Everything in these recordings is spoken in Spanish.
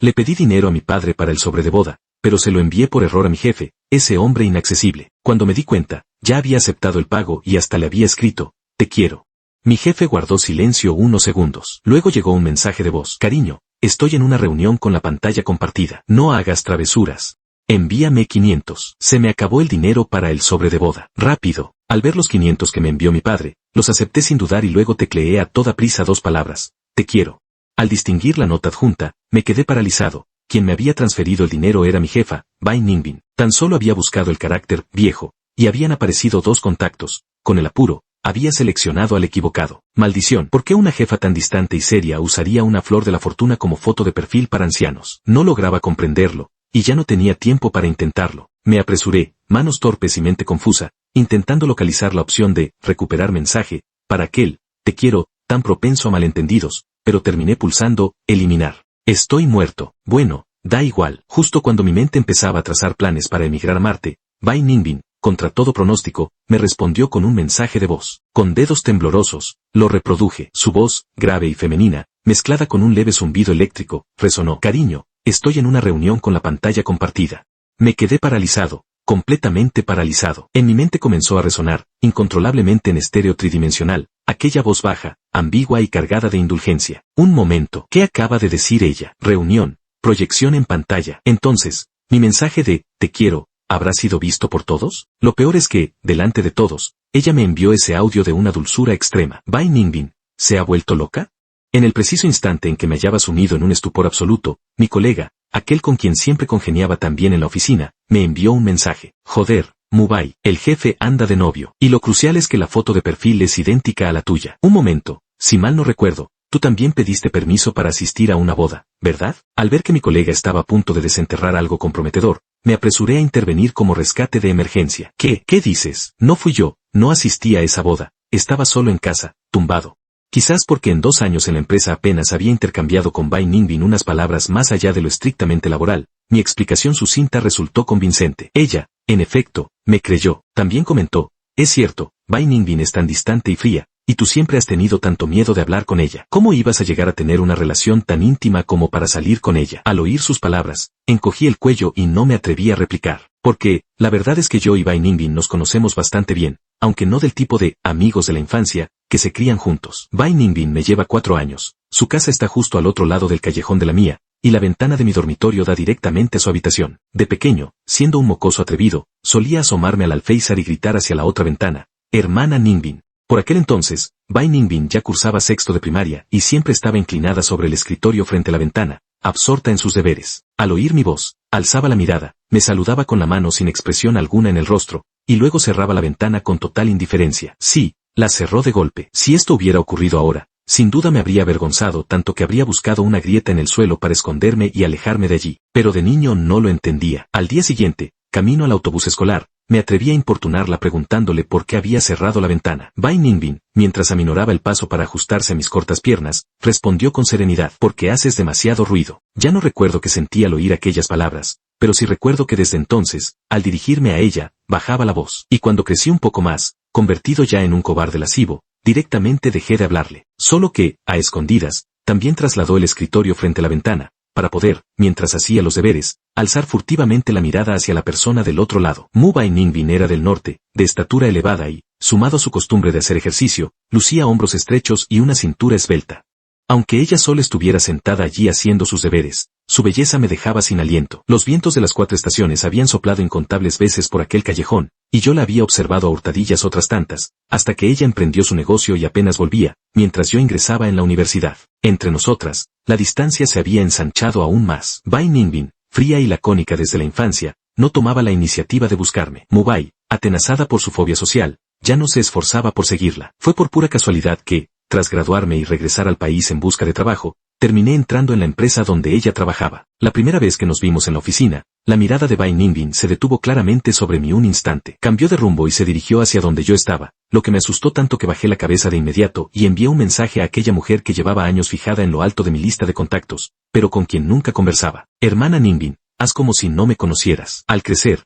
Le pedí dinero a mi padre para el sobre de boda, pero se lo envié por error a mi jefe, ese hombre inaccesible. Cuando me di cuenta, ya había aceptado el pago y hasta le había escrito, te quiero. Mi jefe guardó silencio unos segundos. Luego llegó un mensaje de voz. Cariño, estoy en una reunión con la pantalla compartida. No hagas travesuras. Envíame 500. Se me acabó el dinero para el sobre de boda. Rápido. Al ver los 500 que me envió mi padre, los acepté sin dudar y luego tecleé a toda prisa 2 palabras. Te quiero. Al distinguir la nota adjunta, me quedé paralizado. Quien me había transferido el dinero era mi jefa, Bai Ningbin. Tan solo había buscado el carácter viejo, y habían aparecido 2 contactos. Con el apuro, había seleccionado al equivocado. Maldición, ¿por qué una jefa tan distante y seria usaría una flor de la fortuna como foto de perfil para ancianos? No lograba comprenderlo, y ya no tenía tiempo para intentarlo. Me apresuré, manos torpes y mente confusa, intentando localizar la opción de recuperar mensaje, para aquel, te quiero, tan propenso a malentendidos, pero terminé pulsando, eliminar. Estoy muerto. Bueno, da igual. Justo cuando mi mente empezaba a trazar planes para emigrar a Marte, Bai Ningbin, contra todo pronóstico, me respondió con un mensaje de voz. Con dedos temblorosos, lo reproduje. Su voz, grave y femenina, mezclada con un leve zumbido eléctrico, resonó. Cariño, estoy en una reunión con la pantalla compartida. Me quedé paralizado, completamente paralizado. En mi mente comenzó a resonar, incontrolablemente en estéreo tridimensional, aquella voz baja, ambigua y cargada de indulgencia. Un momento, ¿qué acaba de decir ella? Reunión, proyección en pantalla. Entonces, mi mensaje de, te quiero, ¿habrá sido visto por todos? Lo peor es que, delante de todos, ella me envió ese audio de una dulzura extrema. Bai Ningbin, ¿se ha vuelto loca? En el preciso instante en que me hallaba sumido en un estupor absoluto, mi colega, aquel con quien siempre congeniaba tan bien en la oficina, me envió un mensaje. Joder, Mubai, el jefe anda de novio. Y lo crucial es que la foto de perfil es idéntica a la tuya. Un momento, si mal no recuerdo, tú también pediste permiso para asistir a una boda, ¿verdad? Al ver que mi colega estaba a punto de desenterrar algo comprometedor, me apresuré a intervenir como rescate de emergencia. ¿Qué dices? No fui yo, no asistí a esa boda, estaba solo en casa, tumbado. Quizás porque en 2 años en la empresa apenas había intercambiado con Bai Ningbin unas palabras más allá de lo estrictamente laboral, mi explicación sucinta resultó convincente. Ella, en efecto, me creyó. También comentó, es cierto, Bai Ningbin es tan distante y fría, y tú siempre has tenido tanto miedo de hablar con ella. ¿Cómo ibas a llegar a tener una relación tan íntima como para salir con ella? Al oír sus palabras, encogí el cuello y no me atreví a replicar. Porque, la verdad es que yo y Bai Ningbin nos conocemos bastante bien, aunque no del tipo de amigos de la infancia, que se crían juntos. Bai Ningbin me lleva 4 años, su casa está justo al otro lado del callejón de la mía, y la ventana de mi dormitorio da directamente a su habitación. De pequeño, siendo un mocoso atrevido, solía asomarme al alféizar y gritar hacia la otra ventana, hermana Ningbin. Por aquel entonces, Bai Ningbin ya cursaba 6º de primaria y siempre estaba inclinada sobre el escritorio frente a la ventana, absorta en sus deberes. Al oír mi voz, alzaba la mirada, me saludaba con la mano sin expresión alguna en el rostro, y luego cerraba la ventana con total indiferencia. Sí, la cerró de golpe. Si esto hubiera ocurrido ahora, sin duda me habría avergonzado tanto que habría buscado una grieta en el suelo para esconderme y alejarme de allí, pero de niño no lo entendía. Al día siguiente, camino al autobús escolar, me atreví a importunarla preguntándole por qué había cerrado la ventana. Bai Ningbin, mientras aminoraba el paso para ajustarse a mis cortas piernas, respondió con serenidad, porque haces demasiado ruido. Ya no recuerdo qué sentí al oír aquellas palabras, pero sí recuerdo que desde entonces, al dirigirme a ella, bajaba la voz. Y cuando crecí un poco más, convertido ya en un cobarde lascivo, directamente dejé de hablarle. Solo que, a escondidas, también trasladó el escritorio frente a la ventana, para poder, mientras hacía los deberes, alzar furtivamente la mirada hacia la persona del otro lado. Bai Ningbin era del norte, de estatura elevada y, sumado a su costumbre de hacer ejercicio, lucía hombros estrechos y una cintura esbelta. Aunque ella sola estuviera sentada allí haciendo sus deberes, su belleza me dejaba sin aliento. Los vientos de las 4 estaciones habían soplado incontables veces por aquel callejón, y yo la había observado a hurtadillas otras tantas, hasta que ella emprendió su negocio y apenas volvía, mientras yo ingresaba en la universidad. Entre nosotras, la distancia se había ensanchado aún más. Bai Ningbin, fría y lacónica desde la infancia, no tomaba la iniciativa de buscarme. Mubai, atenazada por su fobia social, ya no se esforzaba por seguirla. Fue por pura casualidad que, tras graduarme y regresar al país en busca de trabajo, terminé entrando en la empresa donde ella trabajaba. La primera vez que nos vimos en la oficina, la mirada de Bai Ningbin se detuvo claramente sobre mí un instante. Cambió de rumbo y se dirigió hacia donde yo estaba, lo que me asustó tanto que bajé la cabeza de inmediato y envié un mensaje a aquella mujer que llevaba años fijada en lo alto de mi lista de contactos, pero con quien nunca conversaba. Hermana Ningbin, haz como si no me conocieras. Al crecer,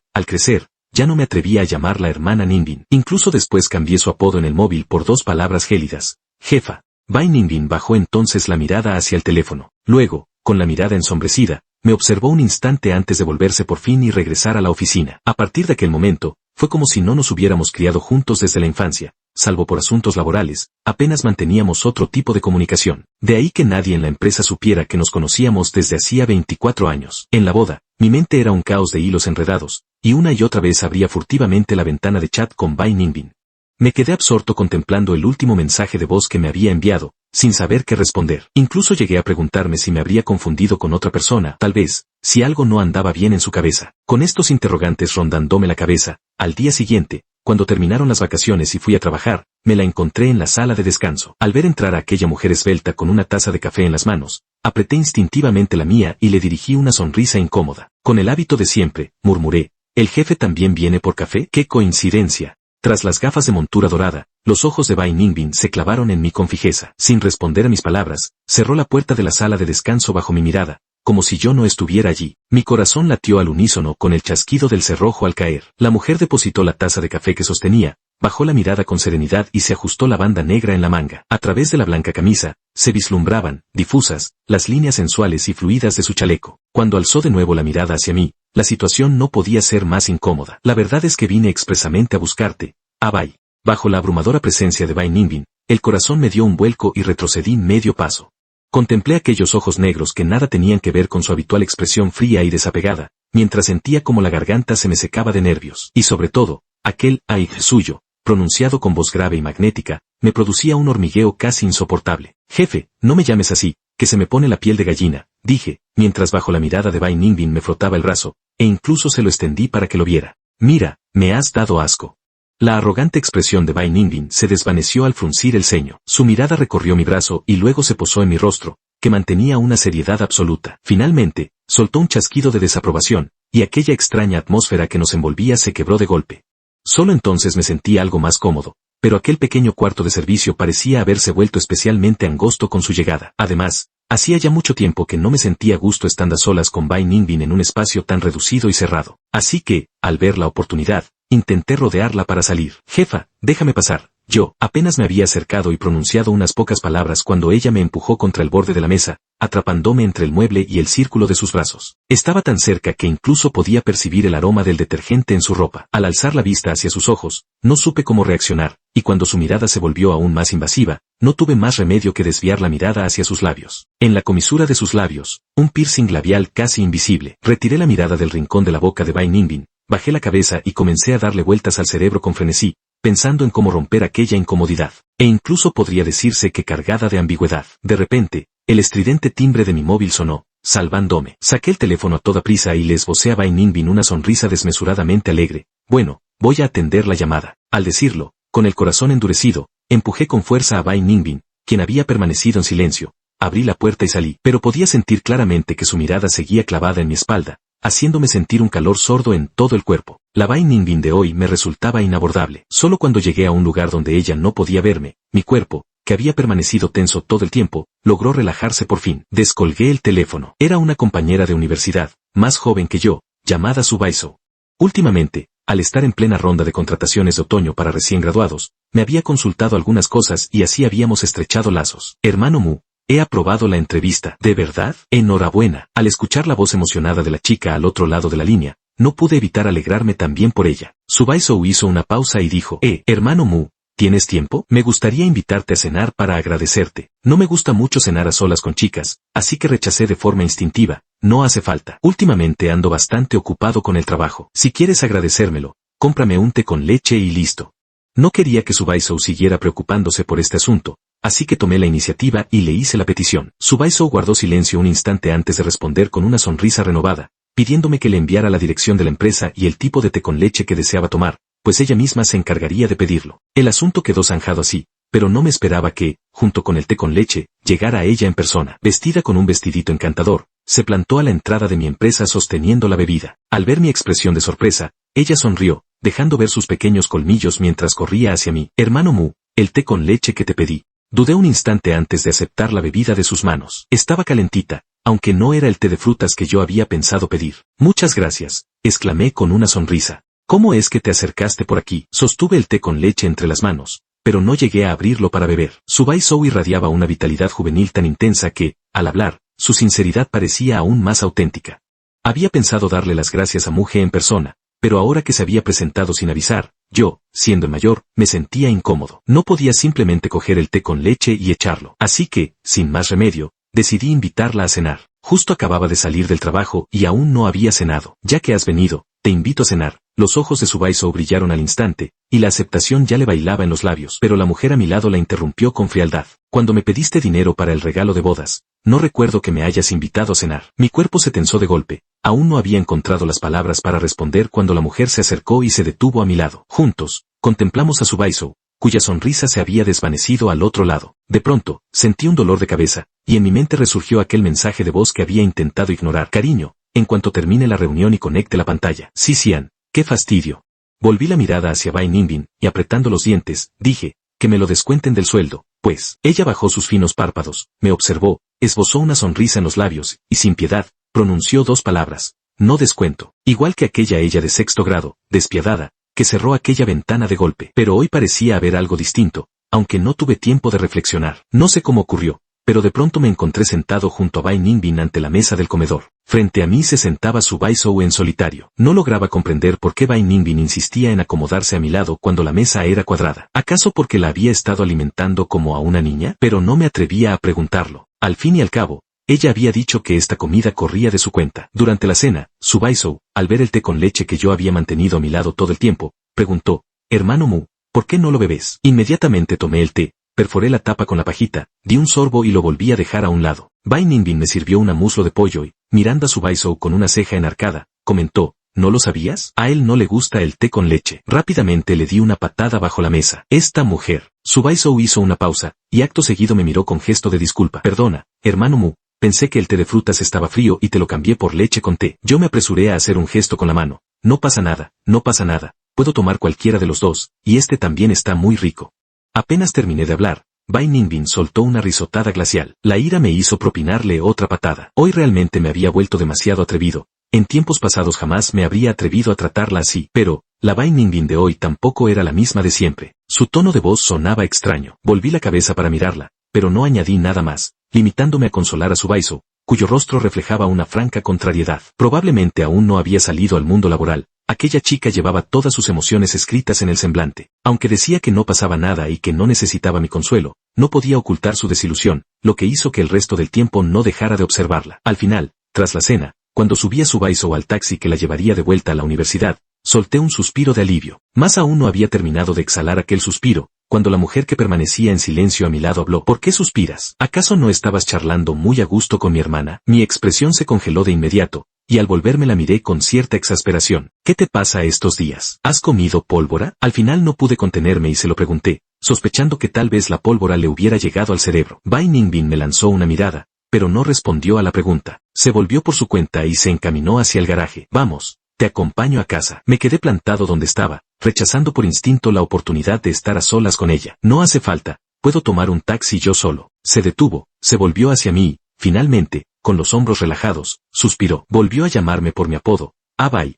ya no me atrevía a llamarla hermana Ningbin. Incluso después cambié su apodo en el móvil por 2 palabras gélidas. Jefa. Bai Ningbin bajó entonces la mirada hacia el teléfono. Luego, con la mirada ensombrecida, me observó un instante antes de volverse por fin y regresar a la oficina. A partir de aquel momento, fue como si no nos hubiéramos criado juntos desde la infancia, salvo por asuntos laborales, apenas manteníamos otro tipo de comunicación. De ahí que nadie en la empresa supiera que nos conocíamos desde hacía 24 años. En la boda, mi mente era un caos de hilos enredados, y una y otra vez abría furtivamente la ventana de chat con Bai Ningbin. Me quedé absorto contemplando el último mensaje de voz que me había enviado, sin saber qué responder. Incluso llegué a preguntarme si me habría confundido con otra persona, tal vez, si algo no andaba bien en su cabeza. Con estos interrogantes rondándome la cabeza, al día siguiente, cuando terminaron las vacaciones y fui a trabajar, me la encontré en la sala de descanso. Al ver entrar a aquella mujer esbelta con una taza de café en las manos, apreté instintivamente la mía y le dirigí una sonrisa incómoda. Con el hábito de siempre, murmuré, ¿el jefe también viene por café? ¡Qué coincidencia! Tras las gafas de montura dorada, los ojos de Bai Ningbin se clavaron en mí con fijeza. Sin responder a mis palabras, cerró la puerta de la sala de descanso bajo mi mirada, como si yo no estuviera allí. Mi corazón latió al unísono con el chasquido del cerrojo al caer. La mujer depositó la taza de café que sostenía, bajó la mirada con serenidad y se ajustó la banda negra en la manga. A través de la blanca camisa, se vislumbraban, difusas, las líneas sensuales y fluidas de su chaleco. Cuando alzó de nuevo la mirada hacia mí, la situación no podía ser más incómoda. La verdad es que vine expresamente a buscarte, Bai. Bajo la abrumadora presencia de Bai Ningbin, el corazón me dio un vuelco y retrocedí medio paso. Contemplé aquellos ojos negros que nada tenían que ver con su habitual expresión fría y desapegada, mientras sentía como la garganta se me secaba de nervios. Y sobre todo, aquel "ay" suyo, pronunciado con voz grave y magnética, me producía un hormigueo casi insoportable. Jefe, no me llames así, que se me pone la piel de gallina, dije, mientras bajo la mirada de Bai Ningbin me frotaba el brazo, e incluso se lo extendí para que lo viera. Mira, me has dado asco. La arrogante expresión de Bai Ningbin se desvaneció al fruncir el ceño. Su mirada recorrió mi brazo y luego se posó en mi rostro, que mantenía una seriedad absoluta. Finalmente, soltó un chasquido de desaprobación, y aquella extraña atmósfera que nos envolvía se quebró de golpe. Solo entonces me sentí algo más cómodo, pero aquel pequeño cuarto de servicio parecía haberse vuelto especialmente angosto con su llegada. Además, hacía ya mucho tiempo que no me sentía a gusto estando a solas con Bai Ningbin en un espacio tan reducido y cerrado. Así que, al ver la oportunidad, intenté rodearla para salir. Jefa, déjame pasar. Yo apenas me había acercado y pronunciado unas pocas palabras cuando ella me empujó contra el borde de la mesa, atrapándome entre el mueble y el círculo de sus brazos. Estaba tan cerca que incluso podía percibir el aroma del detergente en su ropa. Al alzar la vista hacia sus ojos, no supe cómo reaccionar, y cuando su mirada se volvió aún más invasiva, no tuve más remedio que desviar la mirada hacia sus labios. En la comisura de sus labios, un piercing labial casi invisible. Retiré la mirada del rincón de la boca de Bai Ningbin, bajé la cabeza y comencé a darle vueltas al cerebro con frenesí, pensando en cómo romper aquella incomodidad, e incluso podría decirse que cargada de ambigüedad. De repente, el estridente timbre de mi móvil sonó, salvándome. Saqué el teléfono a toda prisa y le esbocé a Bai Ningbin una sonrisa desmesuradamente alegre. Bueno, voy a atender la llamada. Al decirlo, con el corazón endurecido, empujé con fuerza a Bai Ningbin, quien había permanecido en silencio. Abrí la puerta y salí, pero podía sentir claramente que su mirada seguía clavada en mi espalda, haciéndome sentir un calor sordo en todo el cuerpo. La Bai Ningbin de hoy me resultaba inabordable. Solo cuando llegué a un lugar donde ella no podía verme, mi cuerpo, que había permanecido tenso todo el tiempo, logró relajarse por fin. Descolgué el teléfono. Era una compañera de universidad, más joven que yo, llamada Subaiso. Últimamente, al estar en plena ronda de contrataciones de otoño para recién graduados, me había consultado algunas cosas y así habíamos estrechado lazos. Hermano Mu, he aprobado la entrevista. ¿De verdad? Enhorabuena. Al escuchar la voz emocionada de la chica al otro lado de la línea, no pude evitar alegrarme también por ella. Subaiso hizo una pausa y dijo, hermano Mu, ¿tienes tiempo? Me gustaría invitarte a cenar para agradecerte. No me gusta mucho cenar a solas con chicas, así que rechacé de forma instintiva. No hace falta. Últimamente ando bastante ocupado con el trabajo. Si quieres agradecérmelo, cómprame un té con leche y listo. No quería que Subaiso siguiera preocupándose por este asunto, así que tomé la iniciativa y le hice la petición. Subaiso guardó silencio un instante antes de responder con una sonrisa renovada, pidiéndome que le enviara la dirección de la empresa y el tipo de té con leche que deseaba tomar, pues ella misma se encargaría de pedirlo. El asunto quedó zanjado así, pero no me esperaba que, junto con el té con leche, llegara ella en persona. Vestida con un vestidito encantador, se plantó a la entrada de mi empresa sosteniendo la bebida. Al ver mi expresión de sorpresa, ella sonrió, dejando ver sus pequeños colmillos mientras corría hacia mí. Hermano Mu, el té con leche que te pedí. Dudé un instante antes de aceptar la bebida de sus manos. Estaba calentita, aunque no era el té de frutas que yo había pensado pedir. Muchas gracias, exclamé con una sonrisa. ¿Cómo es que te acercaste por aquí? Sostuve el té con leche entre las manos, pero no llegué a abrirlo para beber. Subaiso irradiaba una vitalidad juvenil tan intensa que, al hablar, su sinceridad parecía aún más auténtica. Había pensado darle las gracias a Muge en persona, pero ahora que se había presentado sin avisar, yo, siendo el mayor, me sentía incómodo. No podía simplemente coger el té con leche y echarlo. Así que, sin más remedio, decidí invitarla a cenar. Justo acababa de salir del trabajo y aún no había cenado. Ya que has venido, te invito a cenar. Los ojos de Subaiso brillaron al instante, y la aceptación ya le bailaba en los labios. Pero la mujer a mi lado la interrumpió con frialdad. Cuando me pediste dinero para el regalo de bodas, no recuerdo que me hayas invitado a cenar. Mi cuerpo se tensó de golpe. Aún no había encontrado las palabras para responder cuando la mujer se acercó y se detuvo a mi lado. Juntos, contemplamos a Subaiso, cuya sonrisa se había desvanecido al otro lado. De pronto, sentí un dolor de cabeza, y en mi mente resurgió aquel mensaje de voz que había intentado ignorar. Cariño, en cuanto termine la reunión y conecte la pantalla. Sí, Xian, qué fastidio. Volví la mirada hacia Bai Ningbin, y apretando los dientes, dije, que me lo descuenten del sueldo, pues. Ella bajó sus finos párpados, me observó, esbozó una sonrisa en los labios, y sin piedad, pronunció dos palabras. No descuento. Igual que aquella ella de sexto grado, despiadada, que cerró aquella ventana de golpe. Pero hoy parecía haber algo distinto, aunque no tuve tiempo de reflexionar. No sé cómo ocurrió, pero de pronto me encontré sentado junto a Bai Ningbin ante la mesa del comedor. Frente a mí se sentaba Subaisou en solitario. No lograba comprender por qué Bai Ningbin insistía en acomodarse a mi lado cuando la mesa era cuadrada. ¿Acaso porque la había estado alimentando como a una niña? Pero no me atrevía a preguntarlo. Al fin y al cabo, ella había dicho que esta comida corría de su cuenta. Durante la cena, Subaisou, al ver el té con leche que yo había mantenido a mi lado todo el tiempo, preguntó, «Hermano Mu, ¿por qué no lo bebes?» Inmediatamente tomé el té, perforé la tapa con la pajita, di un sorbo y lo volví a dejar a un lado. Bai Ningbin me sirvió una muslo de pollo y, mirando a Subaisou con una ceja enarcada, comentó, ¿no lo sabías? A él no le gusta el té con leche. Rápidamente le di una patada bajo la mesa. Esta mujer. Subaisou hizo una pausa, y acto seguido me miró con gesto de disculpa. Perdona, hermano Mu, pensé que el té de frutas estaba frío y te lo cambié por leche con té. Yo me apresuré a hacer un gesto con la mano. No pasa nada, no pasa nada. Puedo tomar cualquiera de los dos, y este también está muy rico. Apenas terminé de hablar, Bai Ningbin soltó una risotada glacial. La ira me hizo propinarle otra patada. Hoy realmente me había vuelto demasiado atrevido. En tiempos pasados jamás me habría atrevido a tratarla así, pero, la Bai Ningbin de hoy tampoco era la misma de siempre. Su tono de voz sonaba extraño. Volví la cabeza para mirarla, pero no añadí nada más, limitándome a consolar a Subaisou, cuyo rostro reflejaba una franca contrariedad. Probablemente aún no había salido al mundo laboral. Aquella chica llevaba todas sus emociones escritas en el semblante. Aunque decía que no pasaba nada y que no necesitaba mi consuelo, no podía ocultar su desilusión, lo que hizo que el resto del tiempo no dejara de observarla. Al final, tras la cena, cuando subía Subaisou al taxi que la llevaría de vuelta a la universidad, solté un suspiro de alivio. Más aún no había terminado de exhalar aquel suspiro, cuando la mujer que permanecía en silencio a mi lado habló. ¿Por qué suspiras? ¿Acaso no estabas charlando muy a gusto con mi hermana? Mi expresión se congeló de inmediato, y al volverme la miré con cierta exasperación. ¿Qué te pasa estos días? ¿Has comido pólvora? Al final no pude contenerme y se lo pregunté, sospechando que tal vez la pólvora le hubiera llegado al cerebro. Bai Ningbin me lanzó una mirada, pero no respondió a la pregunta. Se volvió por su cuenta y se encaminó hacia el garaje. Vamos, te acompaño a casa. Me quedé plantado donde estaba, rechazando por instinto la oportunidad de estar a solas con ella. No hace falta, puedo tomar un taxi yo solo. Se detuvo, se volvió hacia mí y, finalmente, con los hombros relajados, suspiró. Volvió a llamarme por mi apodo. Abai,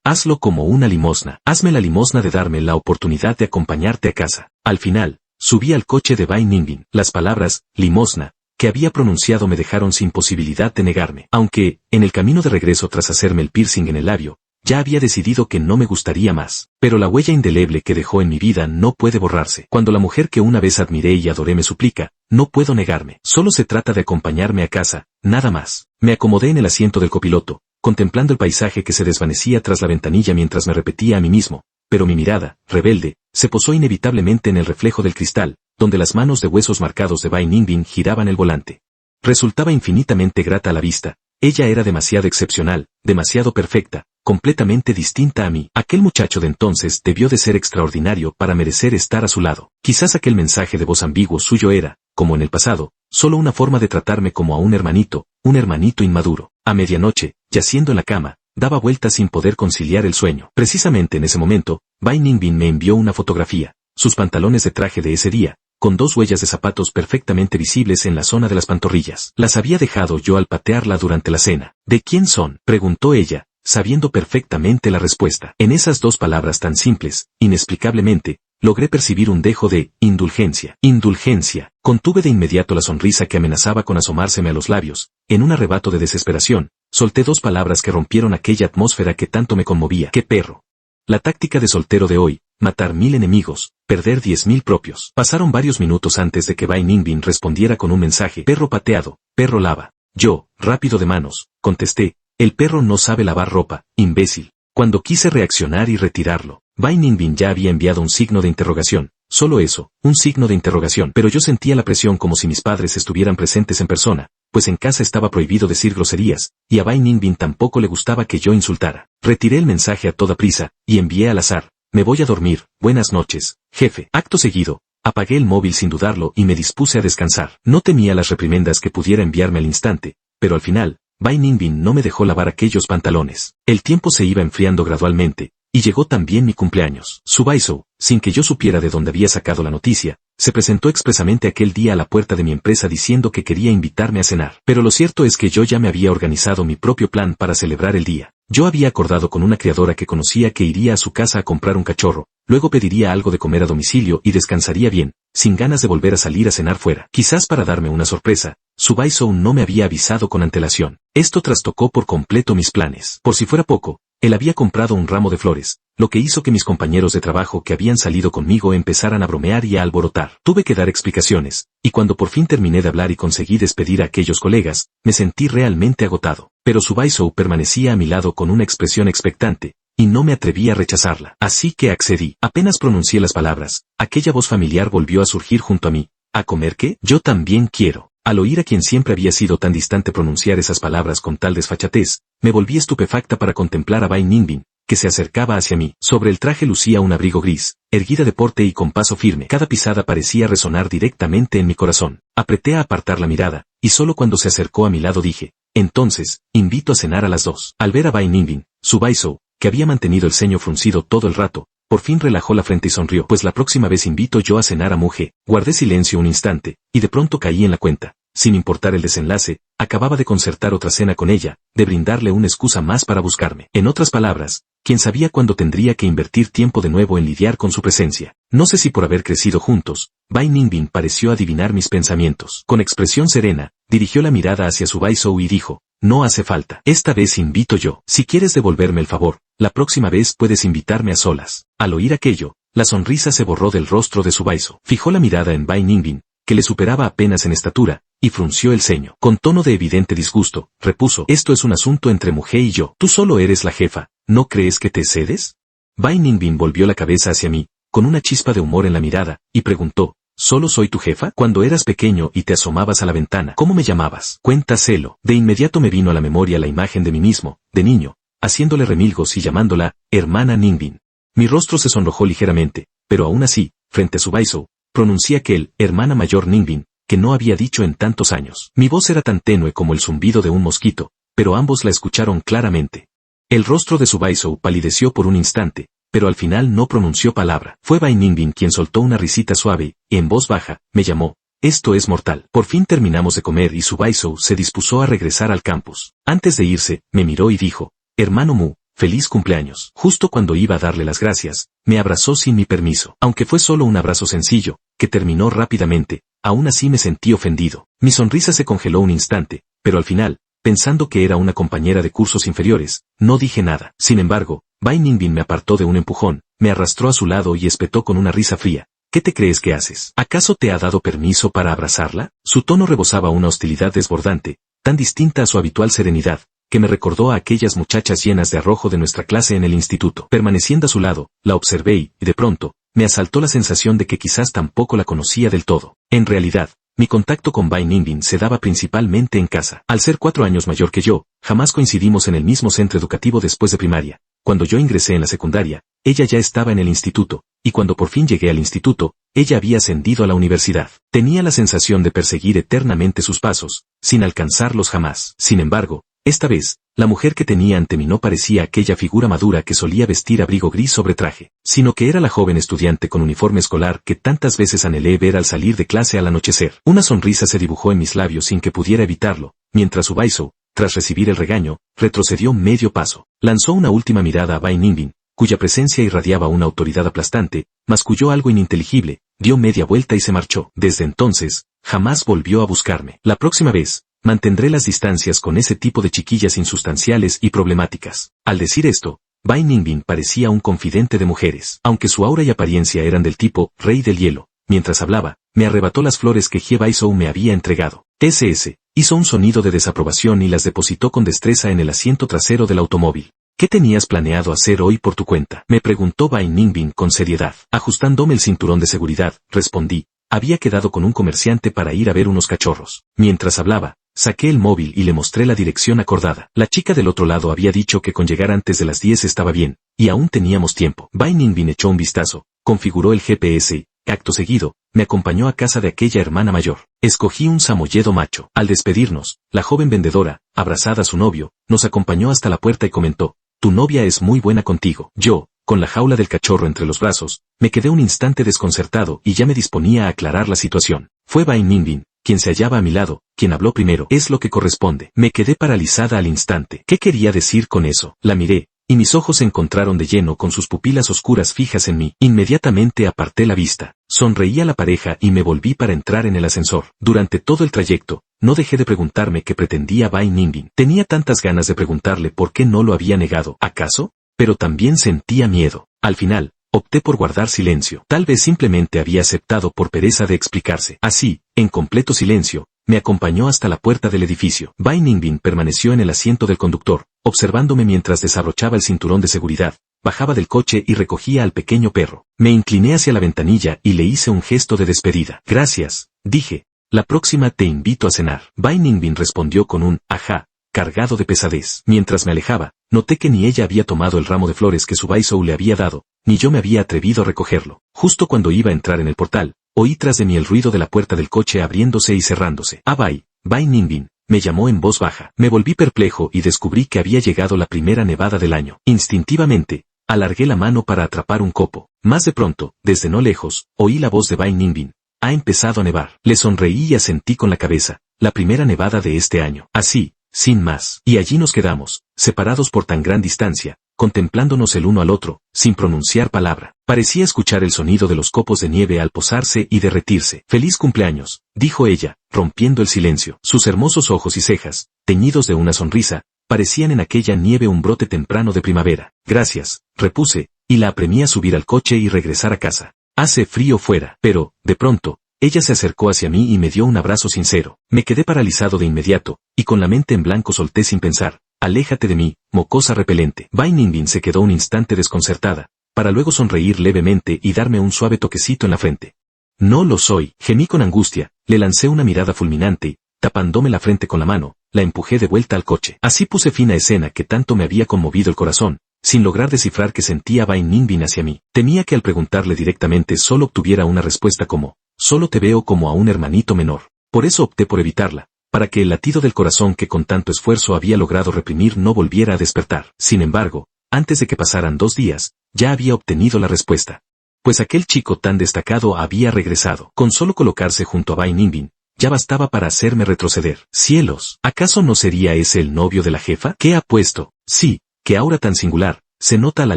hazlo como una limosna. Hazme la limosna de darme la oportunidad de acompañarte a casa. Al final, subí al coche de Bai Ningbin. Las palabras, limosna, que había pronunciado me dejaron sin posibilidad de negarme. Aunque, en el camino de regreso tras hacerme el piercing en el labio, ya había decidido que no me gustaría más. Pero la huella indeleble que dejó en mi vida no puede borrarse. Cuando la mujer que una vez admiré y adoré me suplica, no puedo negarme. Solo se trata de acompañarme a casa, nada más. Me acomodé en el asiento del copiloto, contemplando el paisaje que se desvanecía tras la ventanilla mientras me repetía a mí mismo, pero mi mirada, rebelde, se posó inevitablemente en el reflejo del cristal, donde las manos de huesos marcados de Bai Ningbin giraban el volante. Resultaba infinitamente grata a la vista. Ella era demasiado excepcional, demasiado perfecta, completamente distinta a mí. Aquel muchacho de entonces debió de ser extraordinario para merecer estar a su lado. Quizás aquel mensaje de voz ambiguo suyo era, como en el pasado, solo una forma de tratarme como a un hermanito inmaduro. A medianoche, yaciendo en la cama, daba vueltas sin poder conciliar el sueño. Precisamente en ese momento, Bai Ningbin me envió una fotografía, sus pantalones de traje de ese día, con dos huellas de zapatos perfectamente visibles en la zona de las pantorrillas. Las había dejado yo al patearla durante la cena. ¿De quién son?, preguntó ella, sabiendo perfectamente la respuesta. En esas dos palabras tan simples, inexplicablemente, logré percibir un dejo de indulgencia. Indulgencia. Contuve de inmediato la sonrisa que amenazaba con asomárseme a los labios, en un arrebato de desesperación, solté 2 palabras que rompieron aquella atmósfera que tanto me conmovía. ¡Qué perro! La táctica de soltero de hoy, matar 1000 enemigos, perder 10.000 propios. Pasaron varios minutos antes de que Bai Ningbin respondiera con un mensaje. Perro pateado, perro lava. Yo, rápido de manos, contesté, el perro no sabe lavar ropa, imbécil. Cuando quise reaccionar y retirarlo, Bai Ningbin ya había enviado un signo de interrogación. Solo eso, un signo de interrogación. Pero yo sentía la presión como si mis padres estuvieran presentes en persona, pues en casa estaba prohibido decir groserías, y a Bai Ningbin tampoco le gustaba que yo insultara. Retiré el mensaje a toda prisa, y envié al azar, me voy a dormir, buenas noches, jefe. Acto seguido, apagué el móvil sin dudarlo y me dispuse a descansar. No temía las reprimendas que pudiera enviarme al instante, pero al final, Bai Ningbin no me dejó lavar aquellos pantalones. El tiempo se iba enfriando gradualmente, y llegó también mi cumpleaños. Subaisou, sin que yo supiera de dónde había sacado la noticia, se presentó expresamente aquel día a la puerta de mi empresa diciendo que quería invitarme a cenar. Pero lo cierto es que yo ya me había organizado mi propio plan para celebrar el día. Yo había acordado con una criadora que conocía que iría a su casa a comprar un cachorro, luego pediría algo de comer a domicilio y descansaría bien, sin ganas de volver a salir a cenar fuera. Quizás para darme una sorpresa, Subaisou no me había avisado con antelación. Esto trastocó por completo mis planes. Por si fuera poco, él había comprado un ramo de flores, lo que hizo que mis compañeros de trabajo que habían salido conmigo empezaran a bromear y a alborotar. Tuve que dar explicaciones, y cuando por fin terminé de hablar y conseguí despedir a aquellos colegas, me sentí realmente agotado. Pero Subaisou permanecía a mi lado con una expresión expectante, y no me atreví a rechazarla. Así que accedí. Apenas pronuncié las palabras, aquella voz familiar volvió a surgir junto a mí. ¿A comer qué? Yo también quiero. Al oír a quien siempre había sido tan distante pronunciar esas palabras con tal desfachatez, me volví estupefacta para contemplar a Bai Ningbin, que se acercaba hacia mí. Sobre el traje lucía un abrigo gris, erguida de porte y con paso firme. Cada pisada parecía resonar directamente en mi corazón. Apreté a apartar la mirada, y solo cuando se acercó a mi lado dije, entonces, invito a cenar a las 2. Al ver a Bai Ningbin, Subaisou, que había mantenido el ceño fruncido todo el rato, por fin relajó la frente y sonrió. Pues la próxima vez invito yo a cenar a Muge. Guardé silencio un instante, y de pronto caí en la cuenta. Sin importar el desenlace, acababa de concertar otra cena con ella, de brindarle una excusa más para buscarme. En otras palabras, quién sabía cuándo tendría que invertir tiempo de nuevo en lidiar con su presencia. No sé si por haber crecido juntos, Bai Ningbin pareció adivinar mis pensamientos. Con expresión serena, dirigió la mirada hacia Subaisou y dijo, no hace falta. Esta vez invito yo. Si quieres devolverme el favor, la próxima vez puedes invitarme a solas. Al oír aquello, la sonrisa se borró del rostro de Subaisou. Fijó la mirada en Bai Ningbin, que le superaba apenas en estatura, y frunció el ceño. Con tono de evidente disgusto, repuso, esto es un asunto entre Muge y yo. Tú solo eres la jefa, ¿no crees que te cedes? Bai Ningbin volvió la cabeza hacia mí, con una chispa de humor en la mirada, y preguntó, ¿solo soy tu jefa? Cuando eras pequeño y te asomabas a la ventana, ¿cómo me llamabas? Cuéntaselo. De inmediato me vino a la memoria la imagen de mí mismo, de niño, haciéndole remilgos y llamándola, hermana Ningbin. Mi rostro se sonrojó ligeramente, pero aún así, frente a Subaisou, pronuncié aquel, hermana mayor Ningbin, que no había dicho en tantos años. Mi voz era tan tenue como el zumbido de un mosquito, pero ambos la escucharon claramente. El rostro de Subaisou palideció por un instante, pero al final no pronunció palabra. Fue Bai Ningbin quien soltó una risita suave, y en voz baja, me llamó, esto es mortal. Por fin terminamos de comer y Subaisou se dispuso a regresar al campus. Antes de irse, me miró y dijo, hermano Mu, feliz cumpleaños. Justo cuando iba a darle las gracias, me abrazó sin mi permiso. Aunque fue solo un abrazo sencillo, que terminó rápidamente, aún así me sentí ofendido. Mi sonrisa se congeló un instante, pero al final, pensando que era una compañera de cursos inferiores, no dije nada. Sin embargo, Bai Ningbin me apartó de un empujón, me arrastró a su lado y espetó con una risa fría. ¿Qué te crees que haces? ¿Acaso te ha dado permiso para abrazarla? Su tono rebosaba una hostilidad desbordante, tan distinta a su habitual serenidad, que me recordó a aquellas muchachas llenas de arrojo de nuestra clase en el instituto. Permaneciendo a su lado, la observé y, de pronto, me asaltó la sensación de que quizás tampoco la conocía del todo. En realidad, mi contacto con Bai Ningbin se daba principalmente en casa. Al ser 4 años mayor que yo, jamás coincidimos en el mismo centro educativo después de primaria. Cuando yo ingresé en la secundaria, ella ya estaba en el instituto, y cuando por fin llegué al instituto, ella había ascendido a la universidad. Tenía la sensación de perseguir eternamente sus pasos, sin alcanzarlos jamás. Sin embargo, esta vez, la mujer que tenía ante mí no parecía aquella figura madura que solía vestir abrigo gris sobre traje, sino que era la joven estudiante con uniforme escolar que tantas veces anhelé ver al salir de clase al anochecer. Una sonrisa se dibujó en mis labios sin que pudiera evitarlo, mientras Subaisou, tras recibir el regaño, retrocedió medio paso. Lanzó una última mirada a Bai Ningbin, cuya presencia irradiaba una autoridad aplastante, masculló algo ininteligible, dio media vuelta y se marchó. Desde entonces, jamás volvió a buscarme. La próxima vez, mantendré las distancias con ese tipo de chiquillas insustanciales y problemáticas. Al decir esto, Bai Ningbin parecía un confidente de mujeres. Aunque su aura y apariencia eran del tipo rey del hielo, mientras hablaba, me arrebató las flores que Hye Baizhou me había entregado. SS. Hizo un sonido de desaprobación y las depositó con destreza en el asiento trasero del automóvil. ¿Qué tenías planeado hacer hoy por tu cuenta?, me preguntó Bai Ningbin con seriedad. Ajustándome el cinturón de seguridad, respondí. Había quedado con un comerciante para ir a ver unos cachorros. Mientras hablaba, saqué el móvil y le mostré la dirección acordada. La chica del otro lado había dicho que con llegar antes de las 10 estaba bien, y aún teníamos tiempo. Bai Ningbin echó un vistazo, configuró el GPS y, acto seguido, me acompañó a casa de aquella hermana mayor. Escogí un samoyedo macho. Al despedirnos, la joven vendedora, abrazada a su novio, nos acompañó hasta la puerta y comentó, tu novia es muy buena contigo. Yo, con la jaula del cachorro entre los brazos, me quedé un instante desconcertado y ya me disponía a aclarar la situación. Fue Bai Ningbin, quien se hallaba a mi lado, quien habló primero. Es lo que corresponde. Me quedé paralizada al instante. ¿Qué quería decir con eso? La miré, y mis ojos se encontraron de lleno con sus pupilas oscuras fijas en mí. Inmediatamente aparté la vista. Sonreí a la pareja y me volví para entrar en el ascensor. Durante todo el trayecto, no dejé de preguntarme qué pretendía Bai Ningbin. Tenía tantas ganas de preguntarle por qué no lo había negado. ¿Acaso? Pero también sentía miedo. Al final, opté por guardar silencio. Tal vez simplemente había aceptado por pereza de explicarse. Así, en completo silencio, me acompañó hasta la puerta del edificio. Bai Ningbin permaneció en el asiento del conductor, observándome mientras desabrochaba el cinturón de seguridad, bajaba del coche y recogía al pequeño perro. Me incliné hacia la ventanilla y le hice un gesto de despedida. Gracias, dije. La próxima te invito a cenar. Bai Ningbin respondió con un ajá, cargado de pesadez. Mientras me alejaba, noté que ni ella había tomado el ramo de flores que su Baizhou le había dado, ni yo me había atrevido a recogerlo. Justo cuando iba a entrar en el portal, oí tras de mí el ruido de la puerta del coche abriéndose y cerrándose. Bai Ningbin, me llamó en voz baja. Me volví perplejo y descubrí que había llegado la primera nevada del año. Instintivamente, alargué la mano para atrapar un copo. Más de pronto, desde no lejos, oí la voz de Bai Ningbin. Ha empezado a nevar. Le sonreí y asentí con la cabeza. La primera nevada de este año. Así, sin más. Y allí nos quedamos, separados por tan gran distancia, contemplándonos el uno al otro, sin pronunciar palabra. Parecía escuchar el sonido de los copos de nieve al posarse y derretirse. Feliz cumpleaños, dijo ella, rompiendo el silencio. Sus hermosos ojos y cejas, teñidos de una sonrisa, parecían en aquella nieve un brote temprano de primavera. Gracias, repuse, y la apremié a subir al coche y regresar a casa. Hace frío fuera, pero, de pronto, ella se acercó hacia mí y me dio un abrazo sincero. Me quedé paralizado de inmediato, y con la mente en blanco solté sin pensar, aléjate de mí, mocosa repelente. Bai Ningbin se quedó un instante desconcertada, para luego sonreír levemente y darme un suave toquecito en la frente. No lo soy, gemí con angustia, le lancé una mirada fulminante y, tapándome la frente con la mano, la empujé de vuelta al coche. Así puse fin a escena que tanto me había conmovido el corazón, sin lograr descifrar que sentía Bai Ningbin hacia mí. Temía que al preguntarle directamente solo obtuviera una respuesta como, solo te veo como a un hermanito menor. Por eso opté por evitarla, para que el latido del corazón que con tanto esfuerzo había logrado reprimir no volviera a despertar. Sin embargo, antes de que pasaran 2 días, ya había obtenido la respuesta. Pues aquel chico tan destacado había regresado. Con solo colocarse junto a Bai Ningbin, ya bastaba para hacerme retroceder. Cielos, ¿acaso no sería ese el novio de la jefa? ¿Qué apuesto? Sí, qué aura tan singular, se nota a la